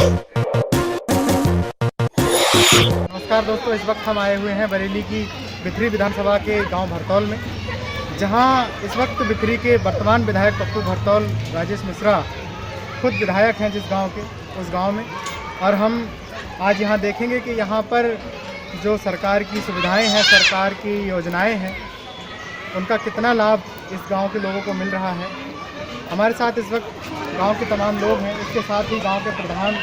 नमस्कार दोस्तों, इस वक्त हम आए हुए हैं बरेली की बिथरी विधानसभा के गांव भरतौल में, जहां इस वक्त बिथरी के वर्तमान विधायक पप्पू भरतौल राजेश मिश्रा खुद विधायक हैं जिस गांव के, उस गांव में। और हम आज यहां देखेंगे कि यहां पर जो सरकार की सुविधाएं हैं, सरकार की योजनाएं हैं, उनका कितना लाभ इस गांव के लोगों को मिल रहा है। हमारे साथ इस वक्त गांव के तमाम लोग हैं, इसके साथ ही गांव के प्रधान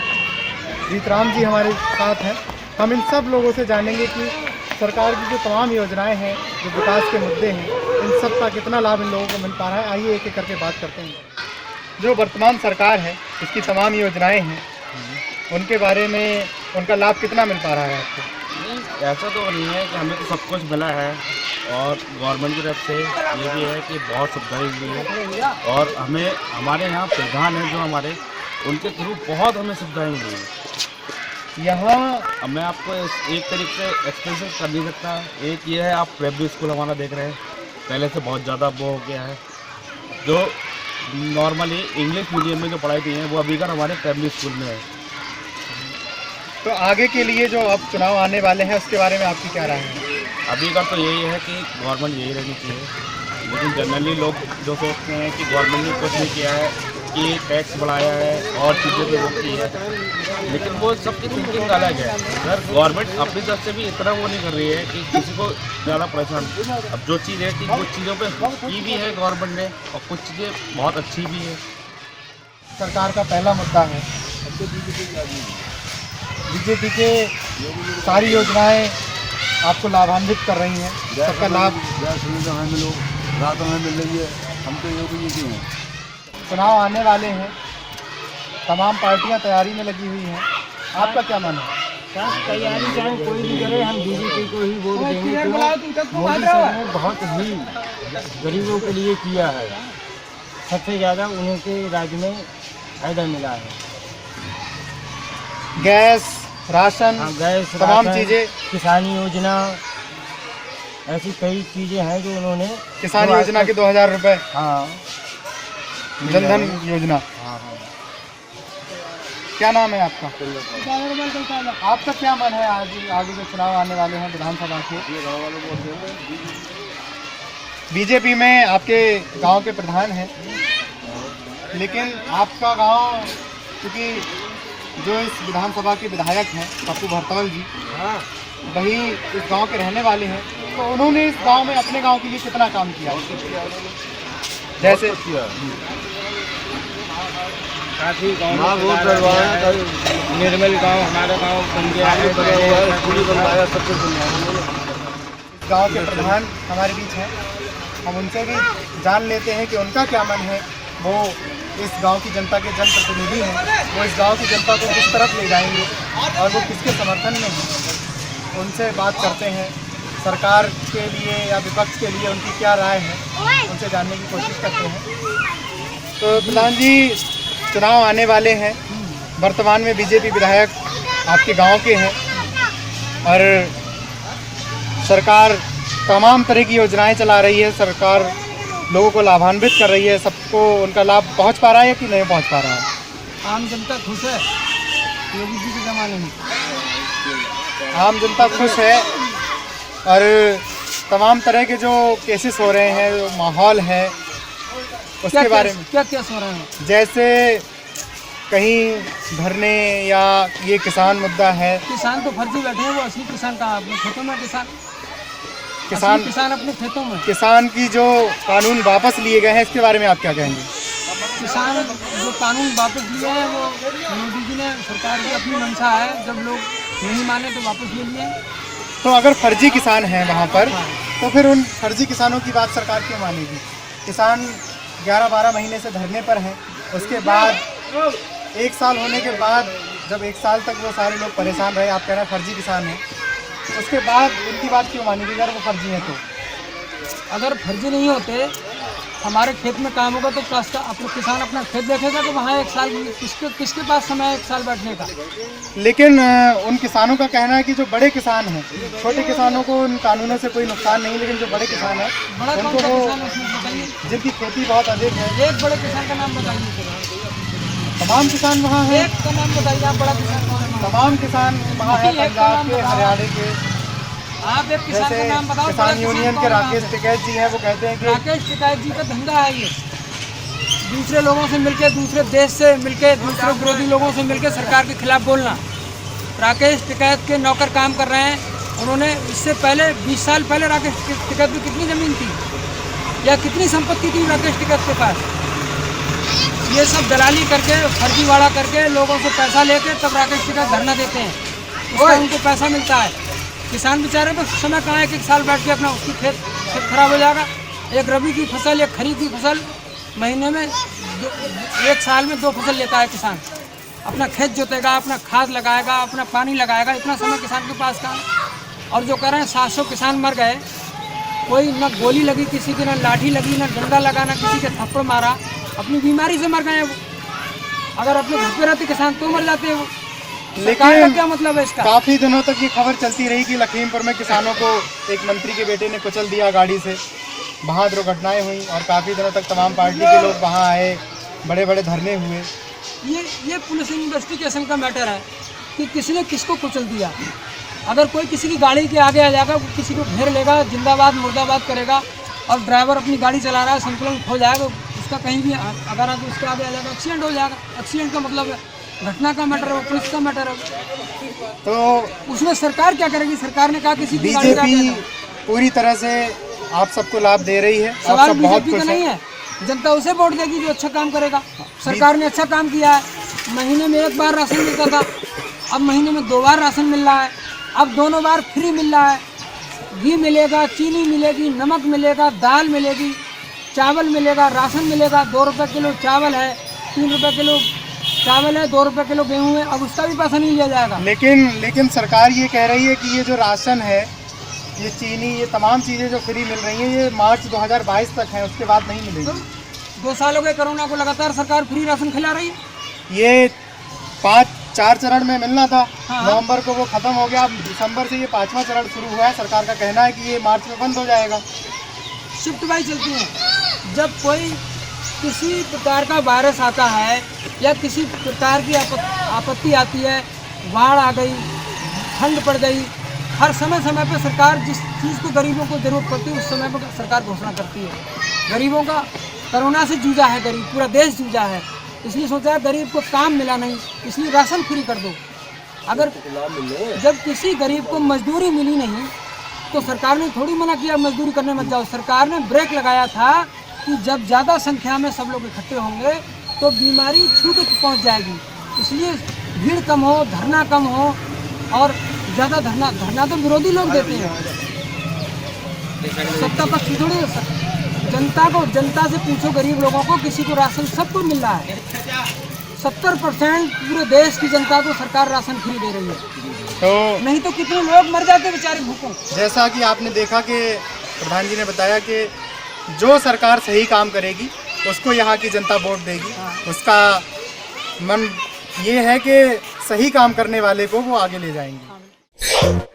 जीतराम जी हमारे साथ हैं। हम इन सब लोगों से जानेंगे कि सरकार की जो तमाम योजनाएं हैं, जो विकास के मुद्दे हैं, इन सब का कितना लाभ इन लोगों को मिल पा रहा है। आइए एक एक करके बात करते हैं। जो वर्तमान सरकार है, इसकी तमाम योजनाएं हैं, उनके बारे में उनका लाभ कितना मिल पा रहा है आपको? नहीं, ऐसा तो नहीं है कि हमें तो सब कुछ मिला है, और गवर्नमेंट की तरफ से ये भी है कि बहुत सुविधाएं हुई है, और हमें हमारे यहाँ प्रधान हैं जो हमारे, उनके थ्रू बहुत हमें सुविधाएं मिली हैं। यहाँ मैं आपको एक तरीके से एक्सप्रेस कर नहीं सकता। एक ये है, आप प्राइमरी स्कूल हमारा देख रहे हैं, पहले से बहुत ज़्यादा वो हो गया है। जो नॉर्मली इंग्लिश मीडियम में जो पढ़ाई की है, वो अभी कर हमारे प्राइमरी स्कूल में है। तो आगे के लिए जो अब चुनाव आने वाले हैं, उसके बारे में आपकी क्या राय है? अभी का तो यही है कि गवर्नमेंट यही रहनी चाहिए, लेकिन जनरली लोग जो सोचते हैं कि गवर्नमेंट ने कुछ नहीं किया है, कि टैक्स बढ़ाया है और चीज़ें भी रोकी है, लेकिन वो सबकी थिंकिंग अलग है। अगर गवर्नमेंट अपनी तरफ से भी इतना वो नहीं कर रही है कि किसी को ज़्यादा परेशान। अब जो चीज़ है कि कुछ चीज़ों पे की भी है गवर्नमेंट ने, और कुछ चीज़ें बहुत अच्छी भी है। सरकार का पहला मुद्दा है, बीजेपी के सारी योजनाएं आपको लाभान्वित कर रही हैं, सबका लाभ हमें लोग रातों में मिल रही है। हम तो योगी जी हैं। चुनाव आने वाले हैं, तमाम पार्टियां तैयारी में लगी हुई हैं, आपका क्या मन है? तैयारी चाहे कोई भी करे, हम बीजेपी को ही वोट देंगे। मोदी साहब ने बहुत ही गरीबों के लिए किया है, सबसे ज़्यादा उनके राज्य में फायदा मिला है। गैस, राशन, गैस, तमाम राशन, चीज़ें, किसान योजना, ऐसी कई चीज़ें हैं जो उन्होंने। किसान योजना के 2000 रुपये, हाँ, जनधन योजना। हाँ हाँ। क्या नाम है आपका? आपका क्या मन है आज आगे जो चुनाव आने वाले हैं विधानसभा के? बीजेपी में आपके गांव के प्रधान हैं, लेकिन आपका गांव, क्योंकि जो इस विधानसभा के विधायक हैं पप्पू भरतौल जी, वही इस गांव के रहने वाले हैं, तो उन्होंने इस गांव में अपने गांव के लिए कितना काम किया? जैसे काफ़ी गाँव निर्मल गांव हमारा गांव बन गया है, इस गांव के प्रधान हमारे बीच हैं, हम उनसे भी जान लेते हैं कि उनका क्या मन है। वो इस गांव की जनता के जनप्रतिनिधि हैं, वो इस गांव की जनता को किस तरफ ले जाएंगे और वो किसके समर्थन में हैं, उनसे बात करते हैं। सरकार के लिए या विपक्ष के लिए उनकी क्या राय है, उनसे जानने की कोशिश करते हैं। तो प्रधान जी, चुनाव आने वाले हैं, वर्तमान में बीजेपी विधायक आपके गांव के हैं, और सरकार तमाम तरह की योजनाएं चला रही है, सरकार लोगों को लाभान्वित कर रही है, सबको उनका लाभ पहुंच पा रहा है कि नहीं पहुंच पा रहा है? आम जनता खुश है योगी जी के ज़माने में। आम जनता खुश है, और तमाम तरह के जो केसेस हो रहे हैं, जो माहौल है, उसके बारे में क्या केस हो रहे हैं? जैसे कहीं धरने, या ये किसान मुद्दा है। किसान तो फर्जी बैठे हैं, वो असली किसान कहाँ? अपने खेतों में किसान अपने खेतों में। किसान की जो कानून वापस लिए गए हैं, इसके बारे में आप क्या कहेंगे? किसान जो कानून वापस लिए हैं, वो मोदी जी ने, सरकार की अपनी मंशा है, जब लोग नहीं माने तो वापस ले लिए। तो अगर फर्जी किसान हैं वहाँ पर, तो फिर उन फर्जी किसानों की बात सरकार क्यों मानेगी? किसान 11-12 महीने से धरने पर हैं, उसके बाद 1 साल होने के बाद, जब 1 साल तक वो सारे लोग परेशान रहे, आप कह रहे हैं फर्जी किसान हैं, उसके बाद उनकी बात क्यों मानेगी अगर वो फर्जी हैं? तो अगर फर्जी नहीं होते, हमारे खेत में काम होगा तो अपने किसान अपना खेत देखेगा, तो वहाँ 1 साल किसके पास समय है 1 साल बैठने का? लेकिन उन किसानों का कहना है कि जो बड़े किसान हैं, छोटे किसानों को उन कानूनों से कोई नुकसान नहीं, लेकिन जो बड़े किसान हैं, उनको, किसान उसमें बताइए, जिनकी खेती बहुत अधिक है। एक बड़े किसान का नाम बताइए। तमाम किसान वहाँ हैं, एक का नाम बताइए आप, बड़ा किसान कौन है? तमाम किसान वहाँ हैं, एक का पंजाब नाम के, बताओ। हरियाणा के। आप एक किसान जैसे का नाम बताओ। बड़ा किसान यूनियन कौन के है वहाँ राकेश पे? टिकैत जी हैं, वो कहते हैं कि राकेश टिकैत जी का धंधा है ये, दूसरे लोगों से मिलके, दूसरे देश से मिलके, दूसरे विरोधी लोगों से मिलके सरकार के खिलाफ बोलना। राकेश टिकैत के नौकर काम कर रहे हैं। उन्होंने इससे पहले 20 साल पहले राकेश टिकैत की कितनी ज़मीन थी या कितनी संपत्ति थी राकेश टिकैत के पास? ये सब दलाली करके, फर्जीवाड़ा करके, लोगों से पैसा लेके तब राकेश टिकैत धरना देते हैं, उसका उनको पैसा मिलता है। किसान बेचारे को समय कहाँ है कि 1 साल बैठ के अपना उसकी खेत खराब हो जाएगा। एक रबी की फसल, एक खरीफ की फसल, महीने में 1 साल में 2 फसल लेता है किसान। अपना खेत जोतेगा, अपना खाद लगाएगा, अपना पानी लगाएगा, इतना समय किसान के पास कहाँ है? और जो कह रहे हैं 700 किसान मर गए, कोई न गोली लगी किसी की, न लाठी लगी, न डंडा लगा, न किसी के थप्पड़ मारा, अपनी बीमारी से मर गए वो। अगर अपने घर पे रहते किसान तो मर जाते वो। सरकार का लेकिन क्या मतलब है इसका? काफ़ी दिनों तक ये खबर चलती रही कि लखीमपुर में किसानों को एक मंत्री के बेटे ने कुचल दिया गाड़ी से, वहाँ दुर्घटनाएं हुई और काफ़ी दिनों तक तमाम पार्टी के लोग वहाँ आए, बड़े बड़े धरने हुए। ये पुलिस इन्वेस्टिगेशन का मैटर है कि किसने किसको कुचल दिया। अगर कोई किसी की गाड़ी के आगे आ जाएगा, किसी को घेर लेगा, जिंदाबाद मुर्दाबाद करेगा और ड्राइवर अपनी गाड़ी चला रहा है, संतुलन खो जाएगा, उसका कहीं भी अगर आगे उसके आगे आ जाएगा, एक्सीडेंट हो जाएगा। एक्सीडेंट का मतलब है घटना का मैटर है, वो पुलिस का मैटर है। तो उसमें सरकार क्या करेगी? सरकार ने कहा किसी की गाड़ी के आगे बीजेपी आ जाओ। पूरी तरह से आप सबको लाभ दे रही है, आप सवाल सब बहुत बीजेपी खुश का नहीं हैं। है, जनता उसे वोट देगी जो अच्छा काम करेगा। सरकार ने अच्छा काम किया है, महीने में 1 बार राशन मिलता था, अब महीने में 2 बार राशन मिल रहा है, अब दोनों बार फ्री मिल रहा है। घी मिलेगा, चीनी मिलेगी, नमक मिलेगा, दाल मिलेगी, चावल मिलेगा, राशन मिलेगा। 2 रुपये किलो चावल है, 3 रुपये किलो चावल है, 2 रुपये किलो गेहूँ है, अब उसका भी पैसा नहीं लिया जाएगा। लेकिन सरकार ये कह रही है कि ये जो राशन है, ये चीनी, ये तमाम चीज़ें जो फ्री मिल रही हैं, ये मार्च 2022 तक है, उसके बाद नहीं मिलेगी। 2 साल हो गए कोरोना को लगातार सरकार फ्री राशन खिला रही है। ये 4 चरण में मिलना था, हाँ। नवंबर को वो खत्म हो गया, अब दिसंबर से ये 5वां चरण शुरू हुआ है। सरकार का कहना है कि ये मार्च में बंद हो जाएगा। शिफ्ट बाई चलती हैं। जब कोई किसी प्रकार का वायरस आता है या किसी प्रकार की आपत्ति आती है, बाढ़ आ गई, ठंड पड़ गई, हर समय पर सरकार जिस चीज़ को गरीबों को ज़रूरत पड़ती है उस समय पर सरकार घोषणा करती है। गरीबों का कोरोना से जूझा है, गरीब पूरा देश जूझा है, इसलिए सोचा है गरीब को काम मिला नहीं, इसलिए राशन फ्री कर दो। अगर जब किसी गरीब को मजदूरी मिली नहीं तो सरकार ने थोड़ी मना किया मजदूरी करने मत जाओ। सरकार ने ब्रेक लगाया था कि जब ज़्यादा संख्या में सब लोग इकट्ठे होंगे तो बीमारी छू के पहुँच जाएगी, इसलिए भीड़ कम हो, धरना कम हो। और ज़्यादा धरना तो विरोधी लोग देते हैं, सत्ता पक्ष थोड़ी। जनता से पूछो, गरीब लोगों को, किसी को राशन सबको मिल रहा है। 70% पूरे देश की जनता को सरकार राशन फ्री दे रही है, तो नहीं तो कितने लोग मर जाते बेचारे भूखों। जैसा कि आपने देखा कि प्रधान जी ने बताया कि जो सरकार सही काम करेगी उसको यहाँ की जनता वोट देगी। उसका मन ये है कि सही काम करने वाले को वो आगे ले जाएंगे।